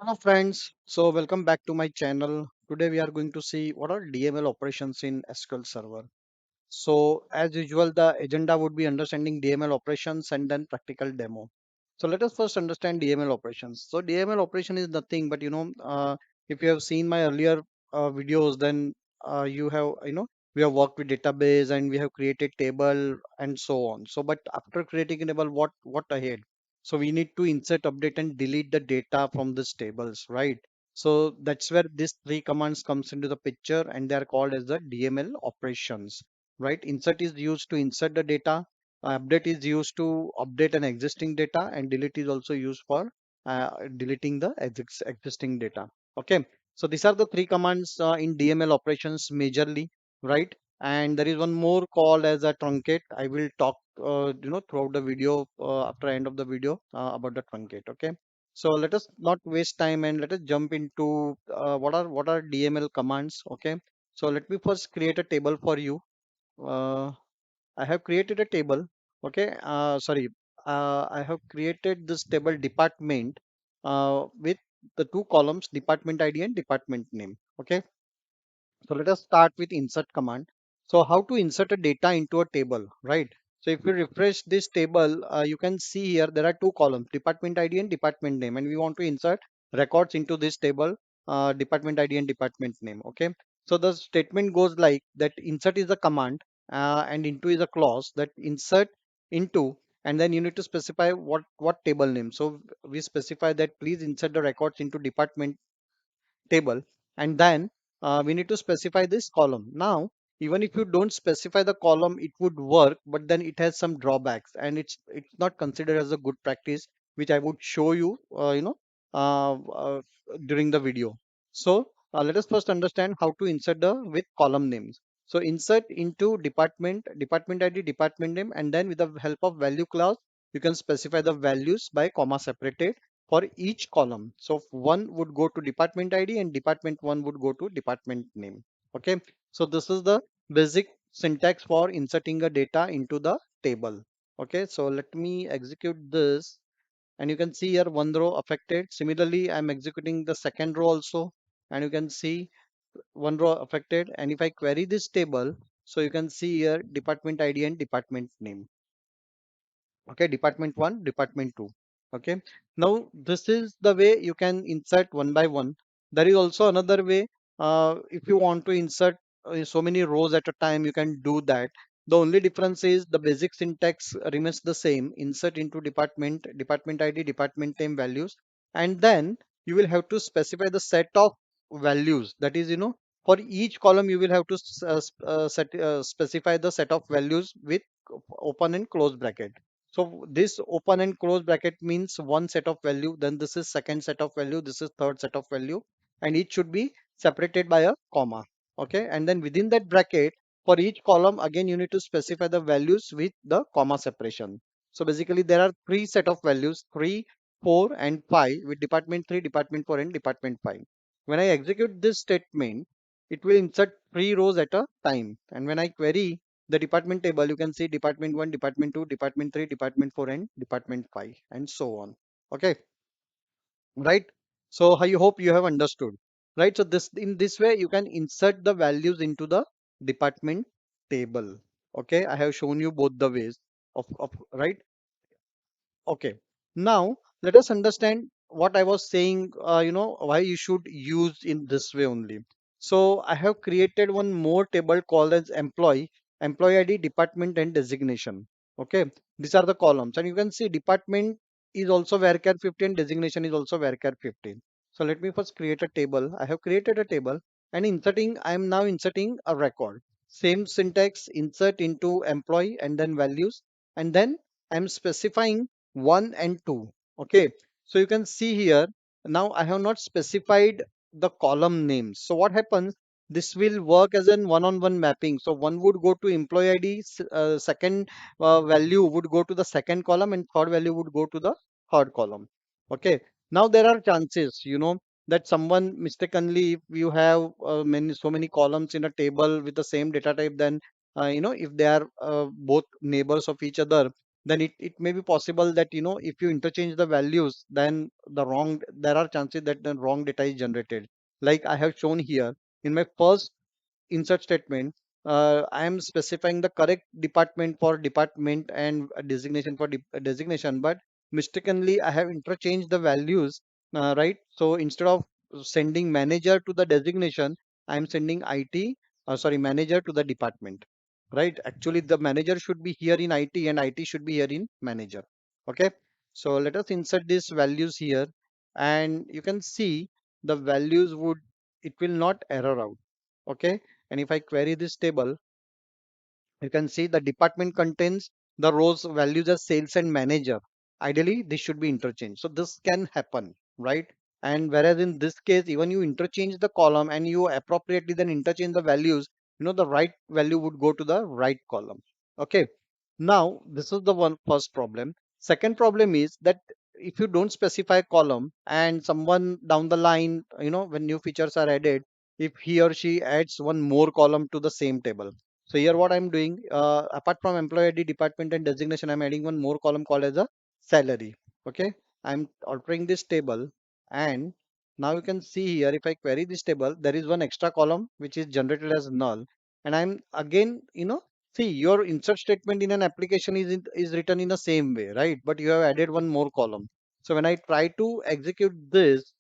Hello friends, so welcome back to my channel. Today we are going to see what are DML operations in SQL Server. So as usual, the agenda would be understanding DML operations and then practical demo. So let us first understand DML operations. So DML operation is nothing but if you have seen my earlier videos, then you have we have worked with database and we have created table and so on. So but after creating a table, what ahead? So we need to insert, update, and delete the data from these tables, right? So that's where these three commands comes into the picture, and they are called as the DML operations, right? Insert is used to insert the data, update is used to update an existing data, and delete is also used for deleting the existing data. Okay, so these are the three commands in DML operations majorly, right? And there is one more called as a truncate. I will talk throughout the video after end of the video about the truncate. Okay, so let us not waste time and let us jump into what are DML commands. Okay, so let me first create a table for you. uh, I have created a table. Okay, sorry. I have created this table department with the two columns, department ID and department name. Okay, so let us start with insert command. So how to insert a data into a table, right? So if you refresh this table, you can see here there are two columns, department ID and department name, and we want to insert records into this table, department ID and department name. Okay. So the statement goes like that: insert is a command, and into is a clause that insert into, and then you need to specify what table name. So we specify that please insert the records into department table, and then we need to specify this column. Now even if you don't specify the column, it would work, but then it has some drawbacks, and it's not considered as a good practice, which I would show you during the video. So let us first understand how to insert the with column names. So insert into department ID, department name, and then with the help of value clause you can specify the values by comma separated for each column. So one would go to department ID and department one would go to department name. Okay. So this is the basic syntax for inserting a data into the table. Okay. So let me execute this, and you can see here one row affected. Similarly, I'm executing the second row also, and you can see one row affected. And if I query this table, so you can see here department ID and department name. Okay, department 1, department 2. Okay, now this is the way you can insert one by one. There is also another way. If you want to insert so many rows at a time, you can do that. The only difference is the basic syntax remains the same: insert into department, department ID, department name values, and then you will have to specify the set of values. That is, for each column you will have to specify the set of values with open and close bracket. So this open and close bracket means one set of value, then this is second set of value, this is third set of value, and each should be separated by a comma. Okay, and then within that bracket, for each column, again you need to specify the values with the comma separation. So basically there are three set of values, 3, 4, and 5, with department 3, department 4, and department 5. When I execute this statement, it will insert three rows at a time. And when I query the department table, you can see department 1, department 2, department 3, department 4, and department 5, and so on. Okay, right? So I hope you have understood, right? So this, in this way you can insert the values into the department table. Okay, I have shown you both the ways of right. Okay, now let us understand what I was saying, why you should use in this way only. So I have created one more table called as employee ID, department, and designation. Okay, these are the columns, and you can see department is also varchar 15, designation is also varchar 15. So let me first create a table. I have created a table, and I am now inserting a record. Same syntax: insert into employee and then values, and then I'm specifying 1 and 2. Okay, so you can see here, now I have not specified the column names. So what happens, this will work as an one-on-one mapping. So one would go to employee ID, second value would go to the second column, and third value would go to the third column. Okay, now there are chances, that someone mistakenly, if you have so many columns in a table with the same data type, then if they are both neighbors of each other, then it may be possible that if you interchange the values, then there are chances that the wrong data is generated. Like I have shown here in my first insert statement, I am specifying the correct department for department and a designation for designation, but mistakenly I have interchanged the values, right? So instead of sending manager to the designation, I am sending manager to the department, right? Actually, the manager should be here in IT and IT should be here in manager. Okay, so let us insert these values here, and you can see the values it will not error out. Okay, and if I query this table, you can see the department contains the rows values as sales and manager. Ideally, this should be interchanged. So this can happen, right? And whereas in this case, even you interchange the column and you appropriately then interchange the values, the right value would go to the right column. Okay. Now, this is the one first problem. Second problem is that if you don't specify column and someone down the line, when new features are added, if he or she adds one more column to the same table. So here what I'm doing, apart from employee ID, department and designation, I'm adding one more column called as a salary. Okay, I'm altering this table, and now you can see here if I query this table, there is one extra column which is generated as null, and I'm again, see your insert statement in an application is written in the same way, right? But you have added one more column. So when I try to execute this,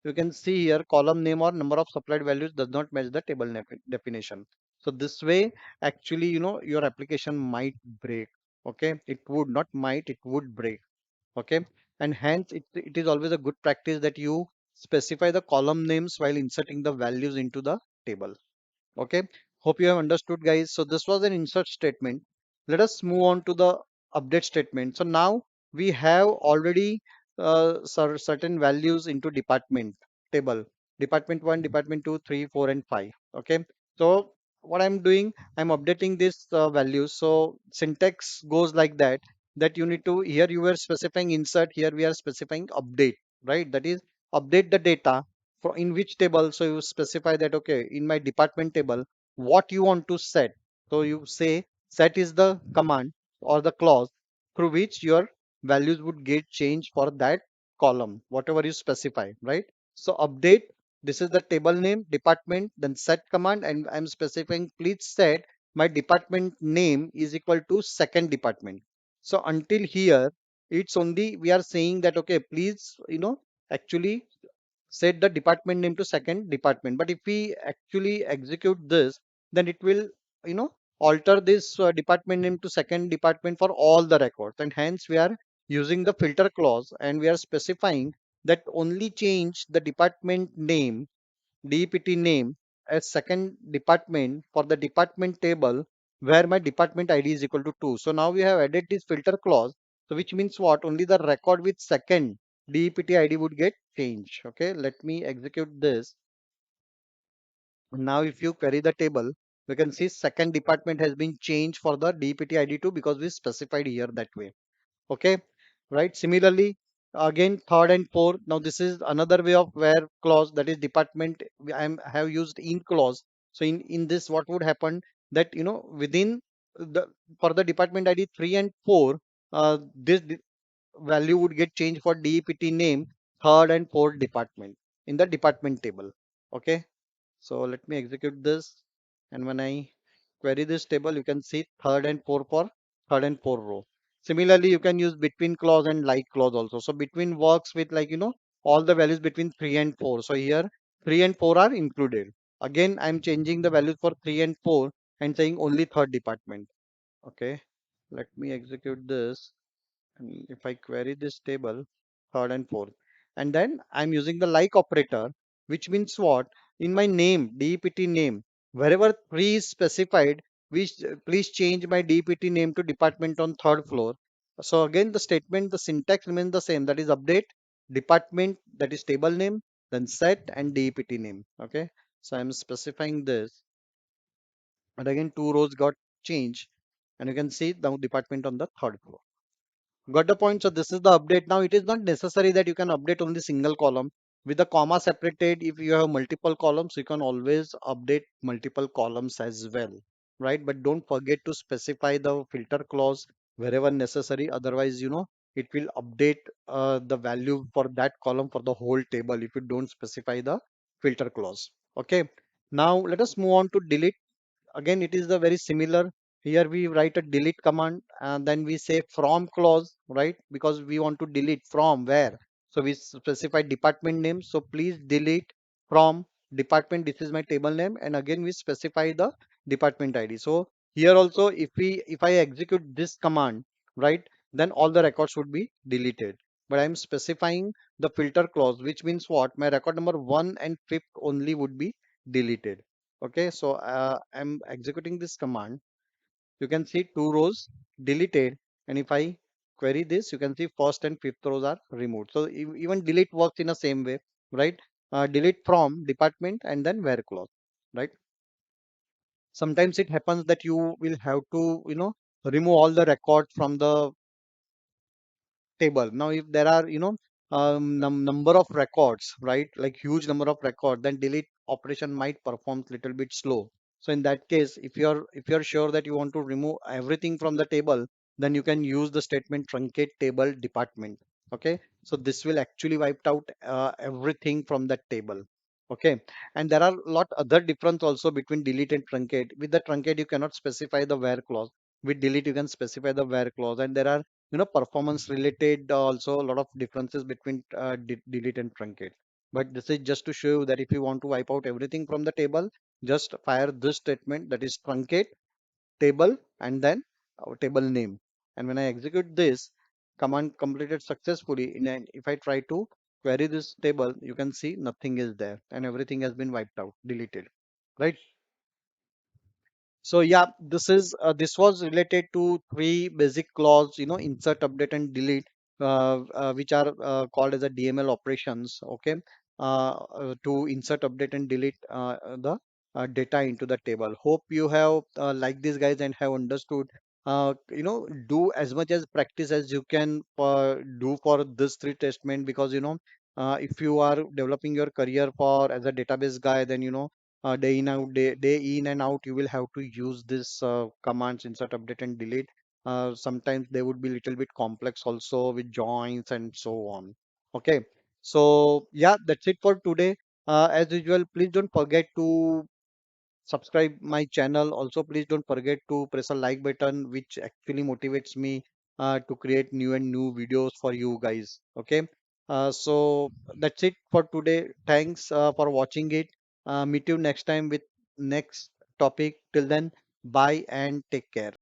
you can see here column name or number of supplied values does not match the table definition. So this way, actually, your application might break. Okay, it would not might, it would break. Okay, and hence it is always a good practice that you specify the column names while inserting the values into the table. Okay, hope you have understood, guys. So this was an insert statement. Let us move on to the update statement. So now we have already certain values into department table. Department 1, department 2, 3, 4, and 5. Okay, so what I'm doing, I'm updating these values. So syntax goes like that, that you need to, here you were specifying insert, here we are specifying update, right? That is update the data for in which table. So you specify that, okay, in my department table, what you want to set. So you say set is the command or the clause through which your values would get changed for that column, whatever you specify, right? So update, this is the table name, department, then set command, and I'm specifying please set my department name is equal to second department. So until here, it's only we are saying that, okay, please, actually set the department name to second department. But if we actually execute this, then it will, alter this department name to second department for all the records. And hence we are using the filter clause and we are specifying that only change the department name, DPT name as second department for the department table where my department ID is equal to 2. So now we have added this filter clause. So which means what? Only the record with second DPT ID would get changed. Okay, let me execute this. Now if you query the table, we can see second department has been changed for the DPT ID2 because we specified here that way. Okay, right? Similarly, again third and fourth. Now this is another way of where clause, that is department, have used in clause. So in this what would happen, that within the for the department ID 3 and 4, this value would get changed for DPT name third and fourth department in the department table. Okay, so let me execute this, and when I query this table, you can see third and fourth for third and fourth row. Similarly, you can use between clause and like clause also. So between works with, like, all the values between 3 and 4. So here 3 and 4 are included. Again, I'm changing the values for 3 and 4 and saying only third department. Okay, let me execute this. And if I query this table, third and fourth, and then I'm using the like operator, which means what? In my name, DPT name, wherever 3 is specified, please change my DPT name to department on third floor. So again, the statement, the syntax remains the same. That is update, department, that is table name, then set and DPT name. Okay. So I'm specifying this. And again, 2 rows got changed. And you can see now department on the third floor. Got the point? So this is the update. Now it is not necessary that you can update only single column. With the comma separated, if you have multiple columns, you can always update multiple columns as well, right? But don't forget to specify the filter clause wherever necessary. Otherwise, it will update the value for that column for the whole table if you don't specify the filter clause. Okay. Now let us move on to delete. Again, it is the very similar. Here we write a delete command and then we say from clause, right? Because we want to delete from where. So we specify department name. So please delete from department. This is my table name. And again, we specify the department ID. So here also, if I execute this command, right, then all the records would be deleted. But I'm specifying the filter clause, which means what? My record number 1 and 5th only would be deleted. Okay, so I'm executing this command. You can see two rows deleted, and if I query this, you can see first and fifth rows are removed. So even delete works in the same way, right? Delete from department and then where clause, right? Sometimes it happens that you will have to, remove all the records from the table. Now, if there are, number of records, right, like huge number of records, then delete operation might perform little bit slow. So in that case, if you're sure that you want to remove everything from the table, then you can use the statement truncate table department. Okay, so this will actually wipe out everything from that table. Okay, and there are a lot other difference also between delete and truncate. With the truncate, you cannot specify the where clause. With delete, you can specify the where clause, and there are performance related also a lot of differences between delete and truncate. But this is just to show you that if you want to wipe out everything from the table, just fire this statement, that is truncate table and then our table name. And when I execute this command completed successfully, if I try to query this table, you can see nothing is there and everything has been wiped out, deleted, right? So yeah, this was related to three basic clause, insert, update, and delete, which are called as a DML operations. Okay, to insert, update, and delete the data into the table. Hope you have liked this, guys, and have understood. Do as much as practice as you can do for this three statement, because if you are developing your career for as a database guy, then day in and out, you will have to use this commands insert, update, and delete. Sometimes they would be little bit complex also with joins and so on. Okay, so yeah, that's it for today. As usual, please don't forget to subscribe my channel. Also, please don't forget to press a like button, which actually motivates me to create new and new videos for you guys. Okay, so that's it for today. Thanks for watching it. Meet you next time with next topic. Till then, bye and take care.